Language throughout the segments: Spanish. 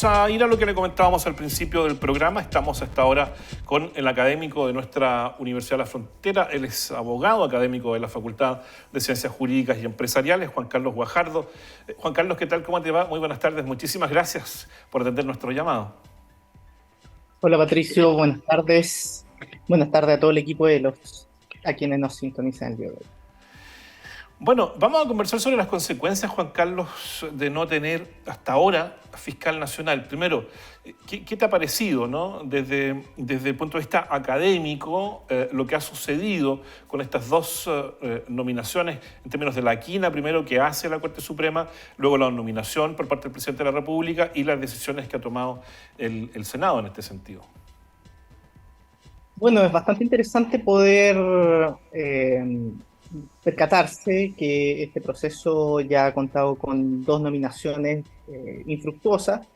Vamos a ir a lo que le comentábamos al principio del programa. Estamos a esta hora con el académico de nuestra Universidad de la Frontera. Él es abogado académico de la Facultad de Ciencias Jurídicas y Empresariales, Juan Carlos Guajardo. Juan Carlos, ¿qué tal? ¿Cómo te va? Muy buenas tardes. Muchísimas gracias por atender nuestro llamado. Hola Patricio, buenas tardes. Buenas tardes a todo el equipo a quienes nos sintonizan el día de hoy. Bueno, vamos a conversar sobre las consecuencias, Juan Carlos, de no tener hasta ahora fiscal nacional. Primero, ¿qué te ha parecido, ¿no? Desde el punto de vista académico, lo que ha sucedido con estas dos nominaciones, en términos de la quina, primero, que hace la Corte Suprema, luego la nominación por parte del Presidente de la República y las decisiones que ha tomado el Senado en este sentido? Bueno, es bastante interesante poder percatarse que este proceso ya ha contado con dos nominaciones infructuosas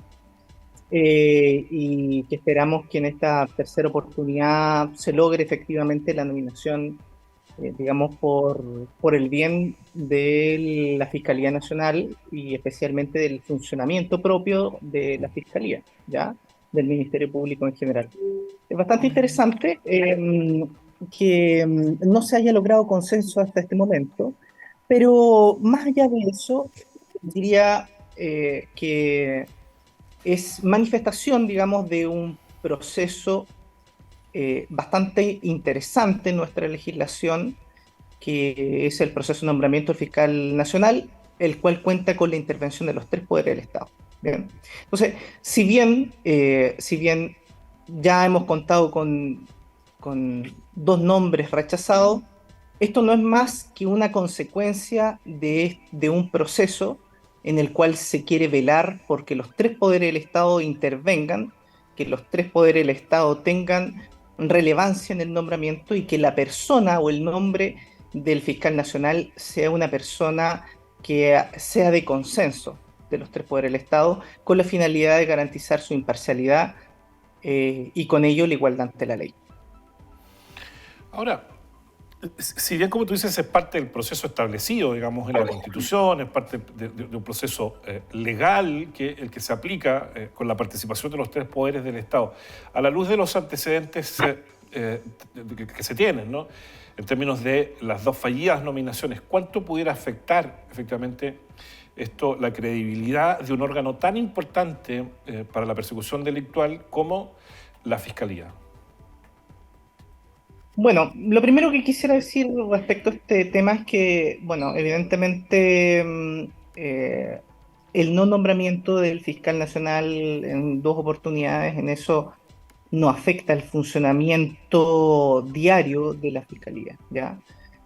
y que esperamos que en esta tercera oportunidad se logre efectivamente la nominación, digamos, por el bien de la Fiscalía Nacional y especialmente del funcionamiento propio de la Fiscalía, ¿ya? Del Ministerio Público en general. Es bastante interesante que no se haya logrado consenso hasta este momento, pero más allá de eso, diría que es manifestación, digamos, de un proceso bastante interesante en nuestra legislación, que es el proceso de nombramiento del fiscal nacional, el cual cuenta con la intervención de los tres poderes del Estado. Bien. Entonces, si bien ya hemos contado con dos nombres rechazados, esto no es más que una consecuencia de un proceso en el cual se quiere velar porque los tres poderes del Estado intervengan, que los tres poderes del Estado tengan relevancia en el nombramiento y que la persona o el nombre del fiscal nacional sea una persona que sea de consenso de los tres poderes del Estado, con la finalidad de garantizar su imparcialidad y con ello la igualdad ante la ley. Ahora, si bien, como tú dices, es parte del proceso establecido, digamos, en la Constitución, es parte de un proceso legal el que se aplica con la participación de los tres poderes del Estado, a la luz de los antecedentes que se tienen, ¿no? En términos de las dos fallidas nominaciones, ¿cuánto pudiera afectar efectivamente esto la credibilidad de un órgano tan importante para la persecución delictual como la Fiscalía? Bueno, lo primero que quisiera decir respecto a este tema es que, bueno, evidentemente el no nombramiento del fiscal nacional en dos oportunidades, en eso no afecta el funcionamiento diario de la fiscalía, ¿ya?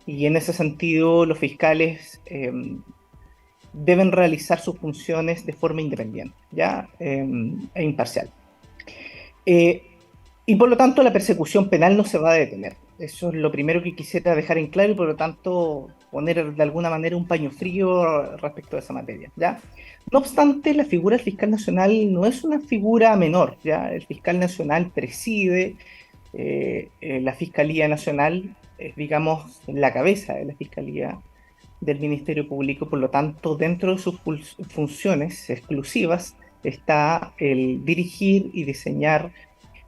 Y en ese sentido, los fiscales deben realizar sus funciones de forma independiente, ¿ya? E imparcial. Eh, y por lo tanto, la persecución penal no se va a detener. Eso es lo primero que quisiera dejar en claro y por lo tanto poner de alguna manera un paño frío respecto a esa materia, ¿ya? No obstante, la figura del fiscal nacional no es una figura menor, ¿ya? El fiscal nacional preside la Fiscalía Nacional, es, digamos, la cabeza de la Fiscalía del Ministerio Público, por lo tanto, dentro de sus funciones exclusivas está el dirigir y diseñar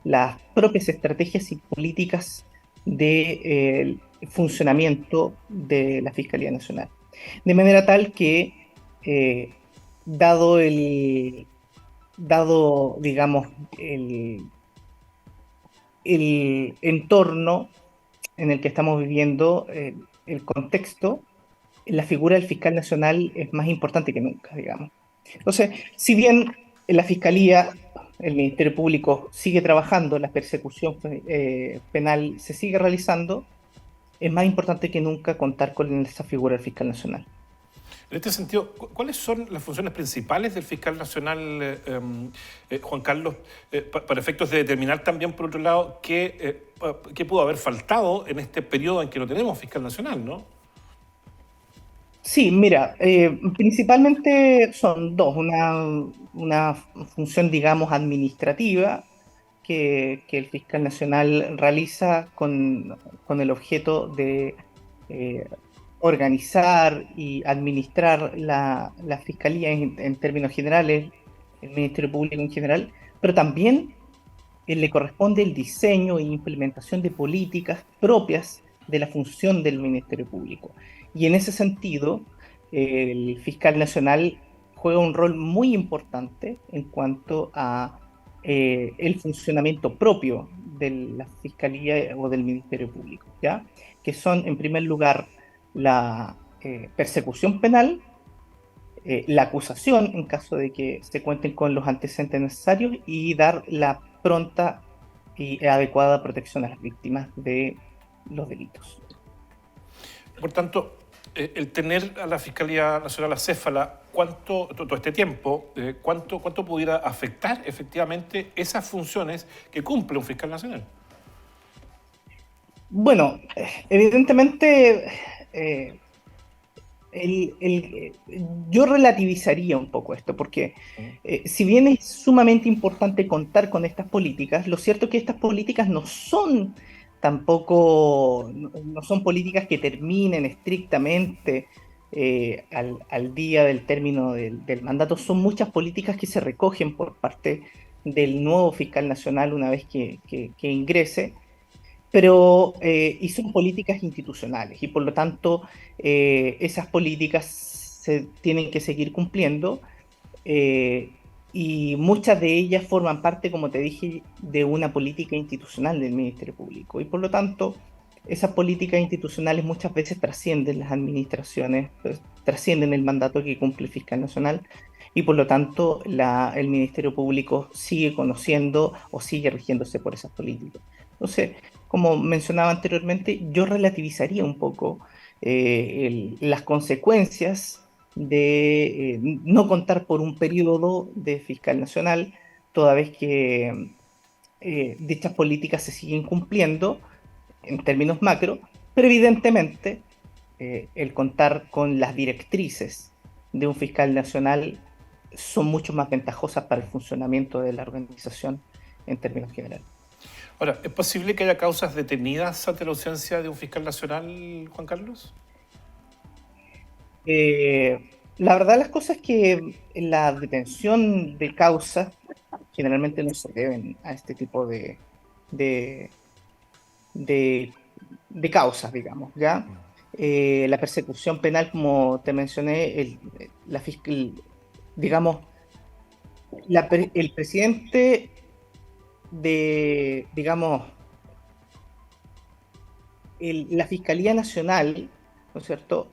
las propias estrategias y políticas de funcionamiento de la Fiscalía Nacional. De manera tal que, eh, dado digamos, el entorno en el que estamos viviendo, el contexto, la figura del fiscal nacional es más importante que nunca, digamos. Entonces, si bien la Fiscalía, el Ministerio Público sigue trabajando, la persecución penal se sigue realizando, es más importante que nunca contar con esa figura del fiscal nacional. En este sentido, ¿cuáles son las funciones principales del fiscal nacional, Juan Carlos, para efectos de determinar también, por otro lado, qué pudo haber faltado en este periodo en que no tenemos fiscal nacional, ¿no? Sí, mira, principalmente son dos, una función, digamos, administrativa que el fiscal nacional realiza con el objeto de eh, organizar y administrar la fiscalía en términos generales, el Ministerio Público en general, pero también le corresponde el diseño e implementación de políticas propias de la función del Ministerio Público. Y en ese sentido, el fiscal nacional juega un rol muy importante en cuanto a el funcionamiento propio de la Fiscalía o del Ministerio Público, ¿ya? Que son, en primer lugar, la persecución penal, la acusación en caso de que se cuenten con los antecedentes necesarios y dar la pronta y adecuada protección a las víctimas de los delitos. Por tanto, el tener a la Fiscalía Nacional acéfala, todo este tiempo, ¿cuánto pudiera afectar efectivamente esas funciones que cumple un fiscal nacional? Bueno, evidentemente eh, yo relativizaría un poco esto, porque si bien es sumamente importante contar con estas políticas, lo cierto es que estas políticas no son tampoco, no son políticas que terminen estrictamente al día del término del mandato, son muchas políticas que se recogen por parte del nuevo fiscal nacional una vez que ingrese, pero y son políticas institucionales y por lo tanto esas políticas se tienen que seguir cumpliendo eh, y muchas de ellas forman parte, como te dije, de una política institucional del Ministerio Público y por lo tanto esas políticas institucionales muchas veces trascienden las administraciones, pues, trascienden el mandato que cumple el fiscal nacional y por lo tanto el Ministerio Público sigue conociendo o sigue rigiéndose por esas políticas. Entonces, como mencionaba anteriormente, yo relativizaría un poco las consecuencias de no contar por un periodo de fiscal nacional, toda vez que dichas políticas se siguen cumpliendo en términos macro, pero evidentemente el contar con las directrices de un fiscal nacional son mucho más ventajosas para el funcionamiento de la organización en términos generales. Ahora, ¿es posible que haya causas detenidas ante la ausencia de un fiscal nacional, Juan Carlos? La verdad las cosas es que la detención de causas generalmente no se deben a este tipo de, de, de causas, digamos, ¿ya? La persecución penal, como te mencioné, digamos, el presidente digamos, la Fiscalía Nacional, ¿no es cierto?,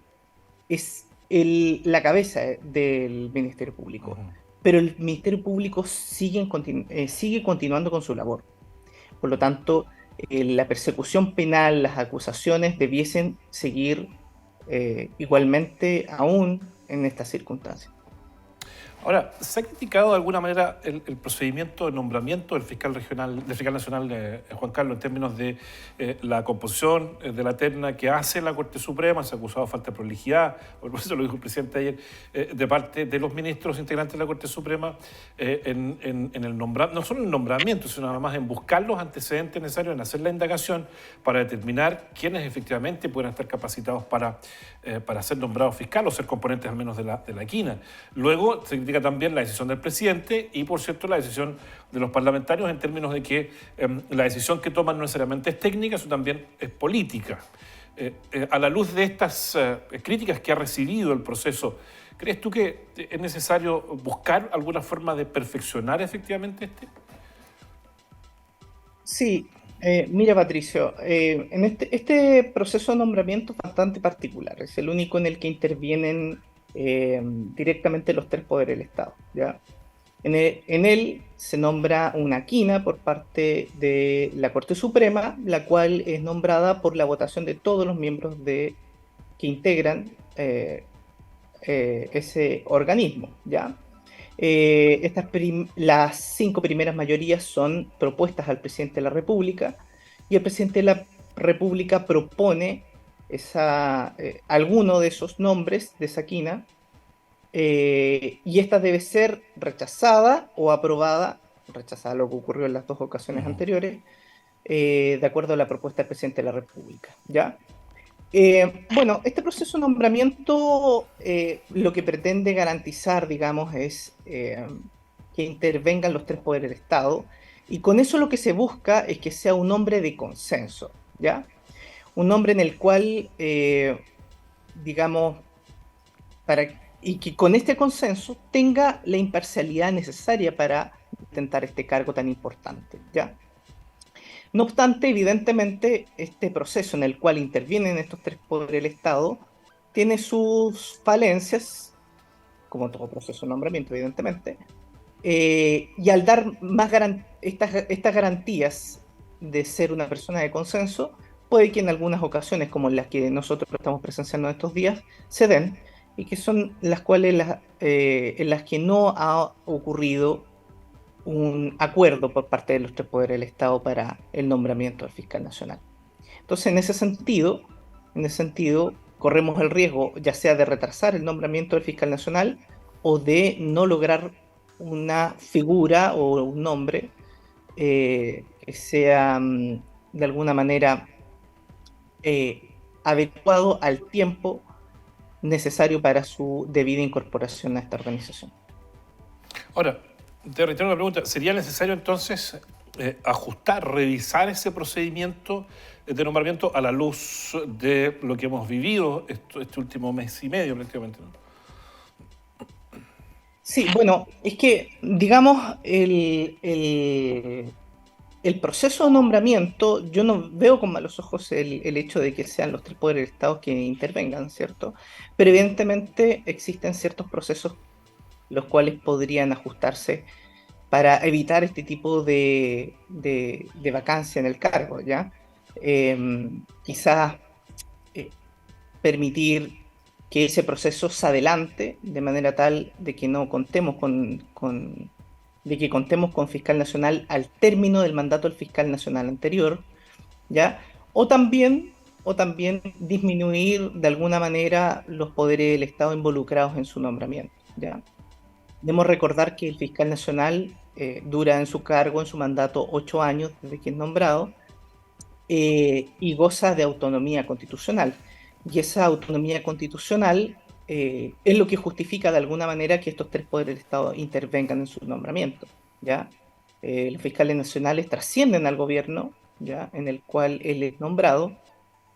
es la cabeza del Ministerio Público, pero el Ministerio Público sigue continuando con su labor. Por lo tanto, la persecución penal, las acusaciones debiesen seguir igualmente aún en estas circunstancias. Ahora, ¿se ha criticado de alguna manera el procedimiento de nombramiento del fiscal regional, del fiscal nacional Juan Carlos, en términos de la composición de la terna que hace la Corte Suprema? Se ha acusado de falta de prolijidad, por eso lo dijo el presidente ayer, de parte de los ministros integrantes de la Corte Suprema, en el nombramiento, no solo en el nombramiento, sino además en buscar los antecedentes necesarios, en hacer la indagación para determinar quiénes efectivamente pueden estar capacitados para ser nombrados fiscal o ser componentes al menos de la quina. Luego se critica también la decisión del presidente y, por cierto, la decisión de los parlamentarios en términos de que la decisión que toman no necesariamente es técnica, sino también es política. A la luz de estas críticas que ha recibido el proceso, ¿crees tú que es necesario buscar alguna forma de perfeccionar efectivamente este? Sí, mira Patricio, en este proceso de nombramiento es bastante particular, es el único en el que intervienen directamente los tres poderes del Estado, ¿ya? En él se nombra una quina por parte de la Corte Suprema, la cual es nombrada por la votación de todos los miembros que integran ese organismo, ¿ya? Las cinco primeras mayorías son propuestas al presidente de la República y el presidente de la República propone alguno de esos nombres de esa quina y esta debe ser rechazada o aprobada, rechazada lo que ocurrió en las dos ocasiones anteriores, de acuerdo a la propuesta del presidente de la República, ¿ya? Bueno, este proceso de nombramiento lo que pretende garantizar, digamos, es que intervengan los tres poderes del Estado, y con eso lo que se busca es que sea un hombre de consenso, ¿ya? Un hombre en el cual, digamos, y que con este consenso tenga la imparcialidad necesaria para intentar este cargo tan importante, ¿ya? No obstante, evidentemente, este proceso en el cual intervienen estos tres poderes del Estado tiene sus falencias, como todo proceso de nombramiento, evidentemente, y al dar estas garantías de ser una persona de consenso, puede que en algunas ocasiones, como en las que nosotros estamos presenciando en estos días, se den, y que son las cuales en las que no ha ocurrido un acuerdo por parte de los tres poderes del Estado para el nombramiento del fiscal nacional. Entonces, en ese sentido, corremos el riesgo ya sea de retrasar el nombramiento del fiscal nacional o de no lograr una figura o un nombre que sea de alguna manera adecuado al tiempo necesario para su debida incorporación a esta organización. Ahora, te reitero la pregunta, ¿sería necesario entonces ajustar, revisar ese procedimiento de nombramiento a la luz de lo que hemos vivido este último mes y medio prácticamente, ¿no? Sí, bueno, es que, digamos, el proceso de nombramiento, yo no veo con malos ojos el hecho de que sean los tres poderes del Estado que intervengan, ¿cierto? Pero evidentemente existen ciertos procesos los cuales podrían ajustarse para evitar este tipo de vacancia en el cargo, ¿ya? Quizás eh, permitir que ese proceso se adelante de manera tal de que no contemos de que contemos con fiscal nacional al término del mandato del fiscal nacional anterior, ¿ya? O también, o también disminuir de alguna manera los poderes del Estado involucrados en su nombramiento, ¿ya? Debemos recordar que el fiscal nacional dura en su cargo, en su mandato, 8 años desde que es nombrado, y goza de autonomía constitucional. Y esa autonomía constitucional es lo que justifica de alguna manera que estos tres poderes del Estado intervengan en su nombramiento, ¿ya? Los fiscales nacionales trascienden al gobierno, ¿ya? En el cual él es nombrado,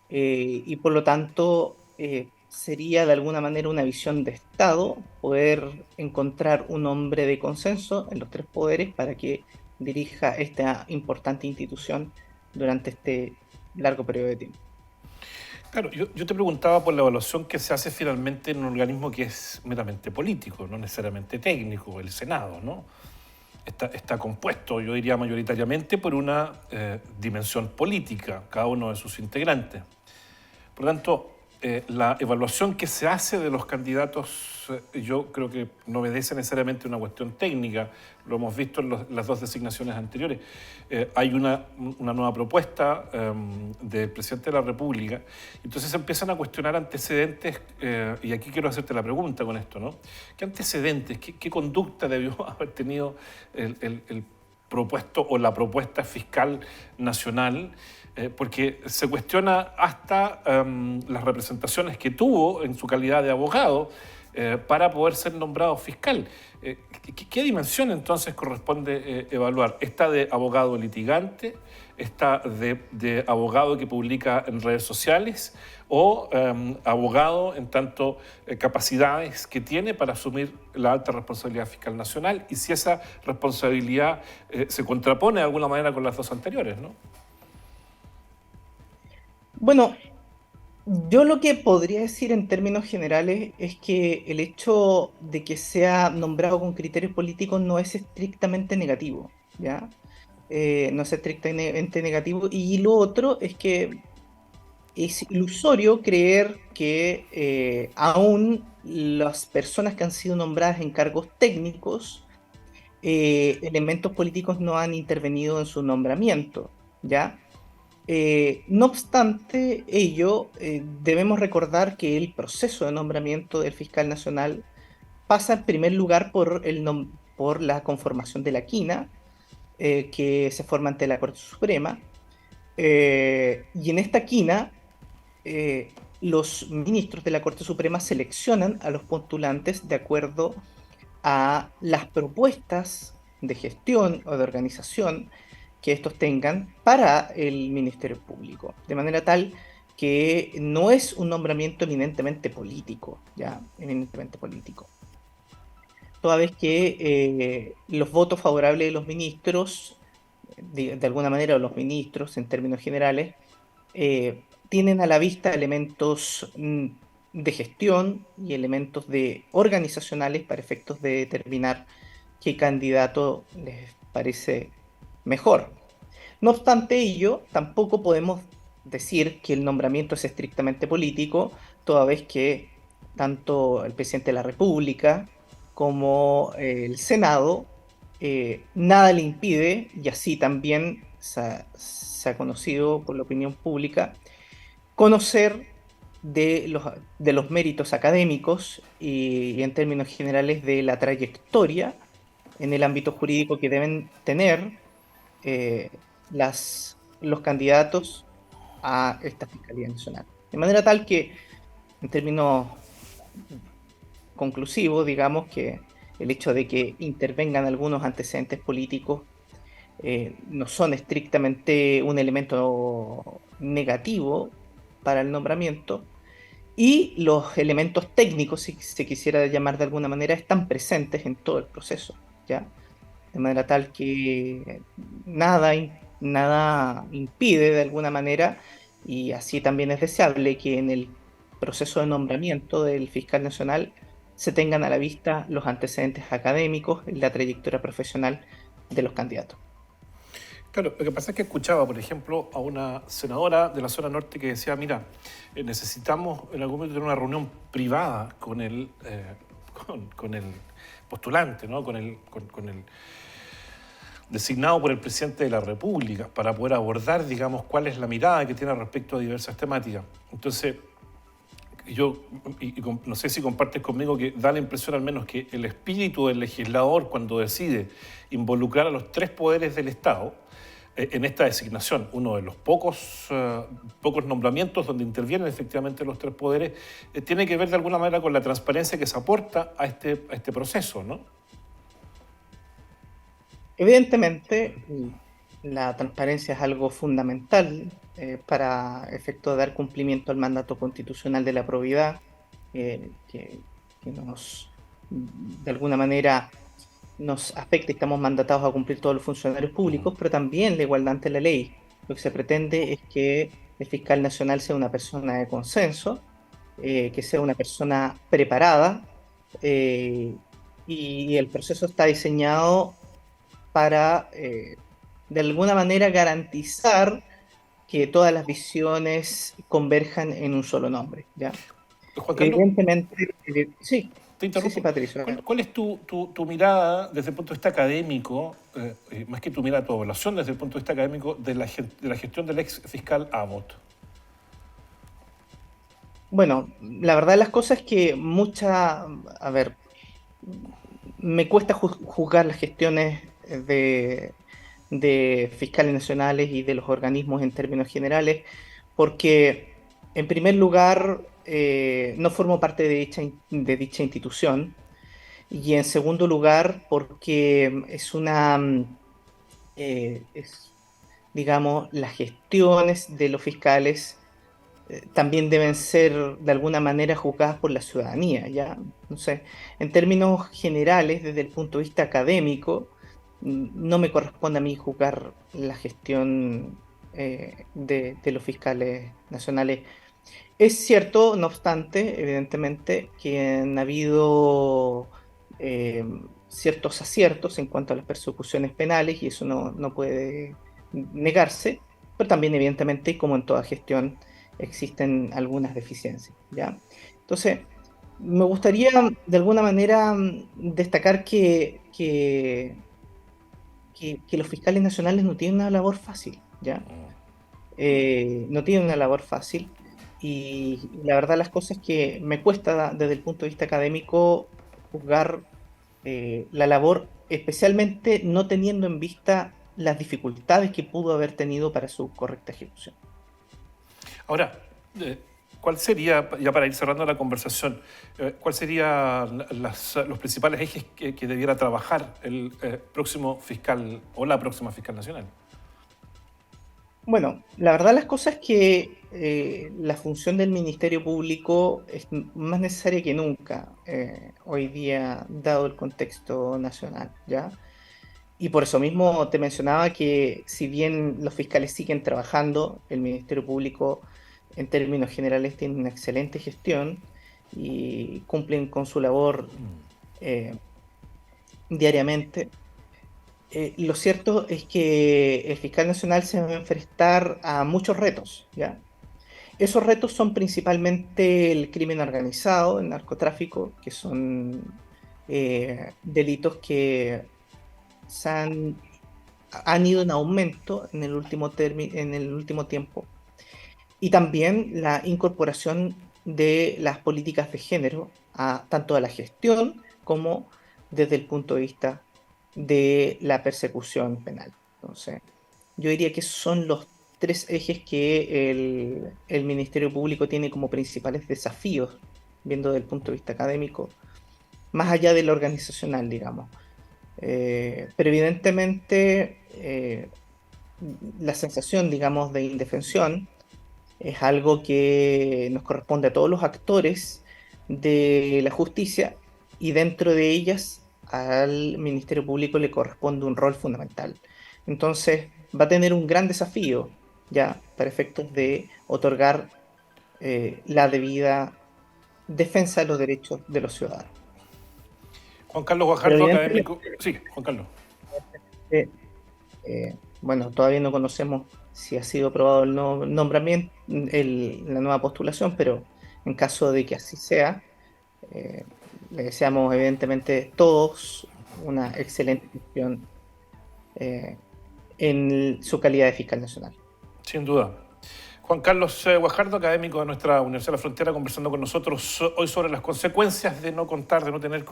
y por lo tanto sería de alguna manera una visión de Estado poder encontrar un hombre de consenso en los tres poderes para que dirija esta importante institución durante este largo periodo de tiempo. Claro, yo te preguntaba por la evaluación que se hace finalmente en un organismo que es meramente político, no necesariamente técnico, el Senado, ¿no? Está compuesto, yo diría mayoritariamente, por una dimensión política, cada uno de sus integrantes. Por lo tanto, la evaluación que se hace de los candidatos, yo creo que no obedece necesariamente a una cuestión técnica, lo hemos visto en las dos designaciones anteriores. Hay una nueva propuesta del presidente de la República, entonces se empiezan a cuestionar antecedentes, y aquí quiero hacerte la pregunta con esto, ¿no? ¿Qué antecedentes, qué conducta debió haber tenido el propuesto o la propuesta fiscal nacional? Porque se cuestiona hasta las representaciones que tuvo en su calidad de abogado para poder ser nombrado fiscal. ¿Qué dimensión entonces corresponde evaluar? ¿Esta de abogado litigante? ¿Esta de abogado que publica en redes sociales? ¿O abogado en tanto capacidades que tiene para asumir la alta responsabilidad fiscal nacional? Y si esa responsabilidad se contrapone de alguna manera con las dos anteriores, ¿no? Bueno, yo lo que podría decir en términos generales es que el hecho de que sea nombrado con criterios políticos no es estrictamente negativo, ¿ya? No es estrictamente negativo. Y lo otro es que es ilusorio creer que aún las personas que han sido nombradas en cargos técnicos, elementos políticos no han intervenido en su nombramiento, ¿ya? No obstante ello, debemos recordar que el proceso de nombramiento del fiscal nacional pasa en primer lugar por la conformación de la quina, que se forma ante la Corte Suprema, y en esta quina los ministros de la Corte Suprema seleccionan a los postulantes de acuerdo a las propuestas de gestión o de organización que estos tengan para el Ministerio Público, de manera tal que no es un nombramiento eminentemente político, ya, eminentemente político. Toda vez que los votos favorables de los ministros, de alguna manera, o los ministros en términos generales, tienen a la vista elementos de gestión y elementos organizacionales para efectos de determinar qué candidato les parece mejor. No obstante ello, tampoco podemos decir que el nombramiento es estrictamente político, toda vez que tanto el presidente de la República como el Senado, nada le impide, y así también se ha conocido por la opinión pública, conocer de los méritos académicos y en términos generales de la trayectoria en el ámbito jurídico que deben tener los candidatos a esta Fiscalía Nacional. De manera tal que, en términos conclusivos, digamos que el hecho de que intervengan algunos antecedentes políticos no son estrictamente un elemento negativo para el nombramiento, y los elementos técnicos, si se quisiera llamar de alguna manera, están presentes en todo el proceso, ¿ya? De manera tal que nada impide de alguna manera, y así también es deseable que en el proceso de nombramiento del fiscal nacional se tengan a la vista los antecedentes académicos y la trayectoria profesional de los candidatos. Claro, lo que pasa es que escuchaba, por ejemplo, a una senadora de la zona norte que decía, mira, necesitamos en algún momento tener una reunión privada con el postulante, ¿no? con el designado por el presidente de la República, para poder abordar, digamos, cuál es la mirada que tiene respecto a diversas temáticas. Entonces, no sé si compartes conmigo que da la impresión al menos que el espíritu del legislador, cuando decide involucrar a los tres poderes del Estado en esta designación, uno de los pocos nombramientos donde intervienen efectivamente los tres poderes, tiene que ver de alguna manera con la transparencia que se aporta a este proceso, ¿no? Evidentemente, la transparencia es algo fundamental para efecto de dar cumplimiento al mandato constitucional de la probidad, que de alguna manera nos afecta y estamos mandatados a cumplir todos los funcionarios públicos, pero también la igualdad ante la ley. Lo que se pretende es que el fiscal nacional sea una persona de consenso, que sea una persona preparada, y el proceso está diseñado para, de alguna manera, garantizar que todas las visiones converjan en un solo nombre, ¿ya? Juan Carlos, Evidentemente, sí, te sí, interrumpo. Patricio. ¿Cuál es tu mirada desde el punto de vista académico, más que tu mirada, tu evaluación desde el punto de vista académico de la gestión del ex fiscal Abbott? Bueno, la verdad de las cosas es que a ver, me cuesta juzgar las gestiones de fiscales nacionales y de los organismos en términos generales, porque en primer lugar no formo parte de dicha institución, y en segundo lugar porque es, digamos, las gestiones de los fiscales también deben ser de alguna manera juzgadas por la ciudadanía, ¿ya? No sé, en términos generales, desde el punto de vista académico, no me corresponde a mí juzgar la gestión de los fiscales nacionales. Es cierto, no obstante, evidentemente, que han habido eh, ciertos aciertos en cuanto a las persecuciones penales, y eso no puede negarse, pero también, evidentemente, como en toda gestión, existen algunas deficiencias, ¿ya? Entonces, me gustaría de alguna manera destacar que los fiscales nacionales no tienen una labor fácil, ¿ya? No tienen una labor fácil, y la verdad las cosas es que me cuesta desde el punto de vista académico juzgar la labor, especialmente no teniendo en vista las dificultades que pudo haber tenido para su correcta ejecución. Ahora, ¿cuál sería, ya para ir cerrando la conversación, cuál serían los principales ejes que debiera trabajar el próximo fiscal o la próxima fiscal nacional? Bueno, la verdad las cosas es que la función del Ministerio Público es más necesaria que nunca hoy día, dado el contexto nacional, ¿ya? Y por eso mismo te mencionaba que si bien los fiscales siguen trabajando, el Ministerio Público en términos generales tiene una excelente gestión y cumplen con su labor eh, diariamente. Lo cierto es que el fiscal nacional se va a enfrentar a muchos retos, ¿ya? Esos retos son principalmente el crimen organizado, el narcotráfico, que son delitos que se han ido en aumento en en el último tiempo. Y también la incorporación de las políticas de género, tanto a la gestión como desde el punto de vista de la persecución penal. Entonces, yo diría que esos son los tres ejes que el Ministerio Público tiene como principales desafíos, viendo desde el punto de vista académico, más allá de lo organizacional, digamos. Pero evidentemente la sensación, digamos, de indefensión es algo que nos corresponde a todos los actores de la justicia y dentro de ellas al Ministerio Público le corresponde un rol fundamental. Entonces va a tener un gran desafío ya para efectos de otorgar la debida defensa de los derechos de los ciudadanos. Juan Carlos Pero Guajardo, evidentemente, académico. Sí, Juan Carlos. bueno, todavía no conocemos si ha sido aprobado el nombramiento, la nueva postulación, pero en caso de que así sea, eh, le deseamos evidentemente todos una excelente gestión eh, en su calidad de fiscal nacional. Sin duda. Juan Carlos Guajardo, académico de nuestra Universidad de la Frontera, conversando con nosotros hoy sobre las consecuencias de no contar, de no tener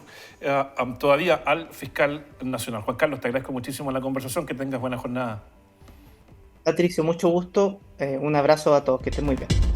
todavía al fiscal nacional. Juan Carlos, te agradezco muchísimo la conversación, que tengas buena jornada. Patricio, mucho gusto, un abrazo a todos, que estén muy bien.